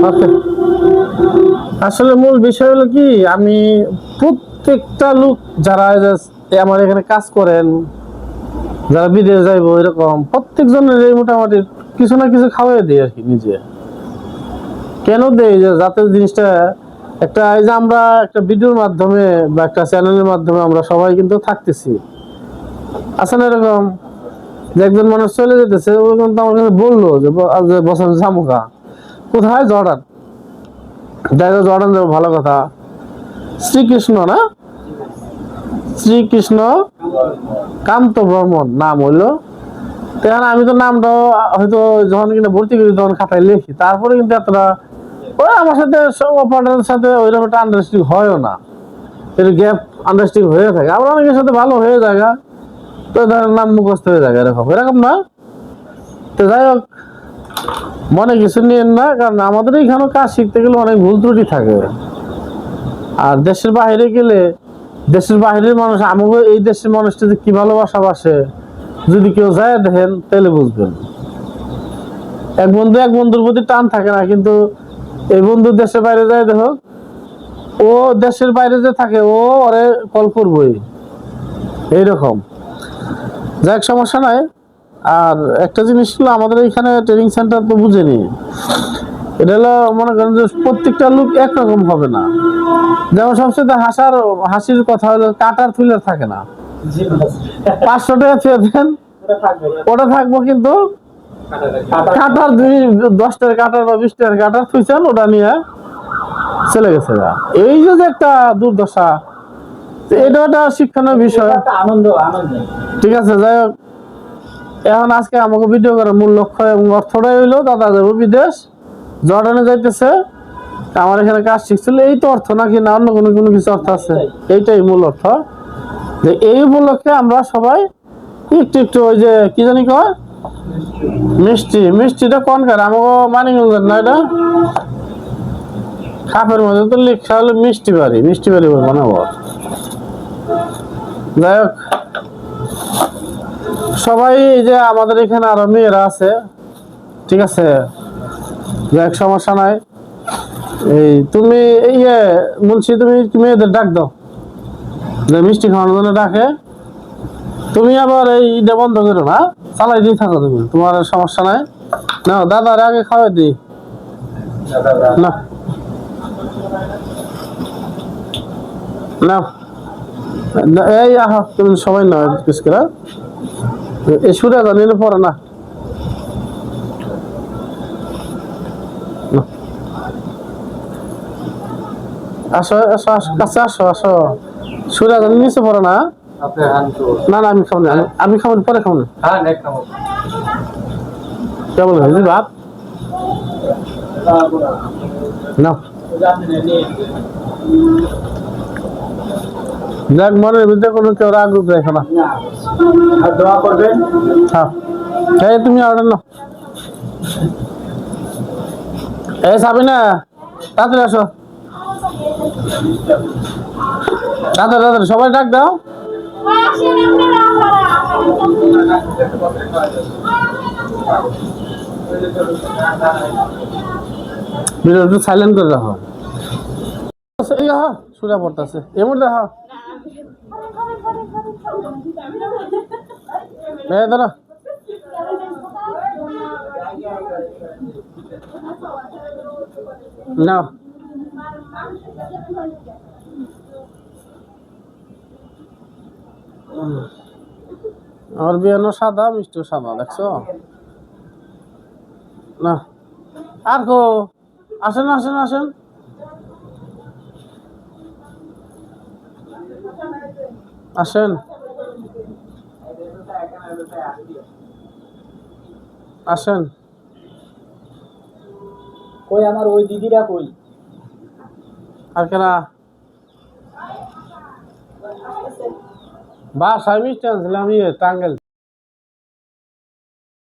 ওকে। আসলে মূল বিষয় হলো কি, আমি প্রত্যেকটা লোক যারা আমার এখানে কাজ করেন, যারা বিদেশ যাইবো এরকম প্রত্যেকজনের এই মোটামুটি কিছু না কিছু খাওয়াই দিই আর কি নিজে। কেন দেই? যে যাতে জিনিসটা একটা, এই যে আমরা একটা ভিডিওর মাধ্যমে বা একটা চ্যানেলের মাধ্যমে আমরা সবাই কিন্তু থাকতেছি, আছে না এরকম? যে একজন মানুষ চলে যেতেছে, ও কিন্তু আমার কাছে বললো যে বছর জামুকা কোথায়, জর্ডান। দেখা জর্ডান যাবো, ভালো কথা। শ্রীকৃষ্ণ না, শ্রীকৃষ্ণ কান্ত বর্মন নাম হইলো। তখন আমি তো নামটা হয়তো যখন কিনা ভর্তি করি তখন খাতায় লিখি, তারপরে কিন্তু এতটা ওই আমার সাথে অপারেটরের সাথে ওইরকম একটা আন্ডারস্ট্যান্ডিং হয়ও না, এর গ্যাপ আন্ডারস্ট্যান্ডিং হয়ে থাকে। আবার অনেকের সাথে ভালো হয়ে যায়, তো ধরেন নাম মুখস্থ হয়ে যায়, এরকম এরকম না। তো যাই হোক, মনে কিছু নিয়েন না, কারণ আমাদের এইখানে কাজ শিখতে গেলে অনেক ভুল ত্রুটি থাকে। আর দেশের বাইরে গেলে দেশের বাইরের মানুষ আমাকে এই দেশের মানুষটা যে কি ভালোবাসা বাসে, যদি কেউ যায় দেখেন তাহলে বুঝবেন। এক বন্ধুর প্রতি টান থাকে না, কিন্তু এই বন্ধু দেশের বাইরে যায় দেখো, ও দেশের বাইরে যে থাকে ও ওরে কল করবই, এইরকম। যাক, সমস্যা নাই। আর একটা জিনিস হলো, আমাদের এখানে ট্রেনিং সেন্টার তো বুঝেনি, এটা হলো মনে করেন যে প্রত্যেকটা লোক একরকম হবে না। যেমন সবচেয়ে হাসির কথা হলো কাটার থুইলার থাকে না। 500 টাকা ছুঁয়ে দেন, ওটা থাকবো, কিন্তু কাটার 10 টাকার কাটার বা 20 টাকার কাটার থুইছেন, ওটা নিয়ে চলে গেছে। এই যে একটা দুর্দশা, এটা একটা শিক্ষণীয় বিষয়। আনন্দ আনন্দ, ঠিক আছে। যাই হোক, এখন আজকে আমাকে ভিডিও করার মূল লক্ষ্য এবং অর্থটাই হইলো, দাদা যাবো বিদেশ, জর্ডানে যাইতেছে, আমার এখানে কাজ শিখছিল, এই তো অর্থ, নাকি না অন্য কোনো কোনো কিছু অর্থ আছে? এইটাই মূল অর্থ। যে এই উপলক্ষে আমরা সবাই একটু একটু, ওই যে কি জানি কয়, মিষ্টিটা কোনকার আমাকে মানিকগঞ্জের না, এটা খাপের মধ্যে তো লেখা হলো মিষ্টি বাড়ি বানাবো। যাই হোক, সবাই, এই যে আমাদের এখানে আরো মেয়েরা আছে, ঠিক আছে, যাক সমস্যা নাই। এই তুমি ইয়ে মুন্সি, তুমি মেয়েদের ডাক দাও, যে মিষ্টি খাওয়ানোর জন্য ডাকে। তুমি আবার এইটা বন্ধ করো না, চালাই দিয়ে থাকো তুমি, তোমার সমস্যা নাই। না, দাদার আগে খাওয়াই দিই না, না এই আহ, তুমি সবাই নয় কিছু করে এই সুরে জানিলে পড়ে না। আসো আসো আসো, কাছে আসো আসো, সুরে জানি নিচে পড়ে না। না না, আমি খাবো না, আমি খাবো না, পরে খাবো না। কেমন হয়েছে ভাত? না, যাক, মনের ভিতরে কোনো কেউ রাগ রূপ রেখো না। আর দোয়া করবেন। হ্যাঁ, এই তুমি অর্ডার নাও। এই সাবিনা, তাড়াতাড়ি আসো, তাড়াতাড়ি তাড়াতাড়ি, সবাই ডাক দাও। ভিডিওটা সাইলেন্ট করে রাখো। এই হ্যাঁ, সুরা পড়তেছে এমন দেখা। এই দাঁড়া, না আমার বিয়ানো সাদা, মিষ্টিও সাদা, দেখছো না? আর কো, আসেন আসেন আসেন, আসেন আসেন। কই আমার ওই দিদিরা কই? আর কেনা বাসায় মিষ্টি আনছিলাম, টাঙ্গেল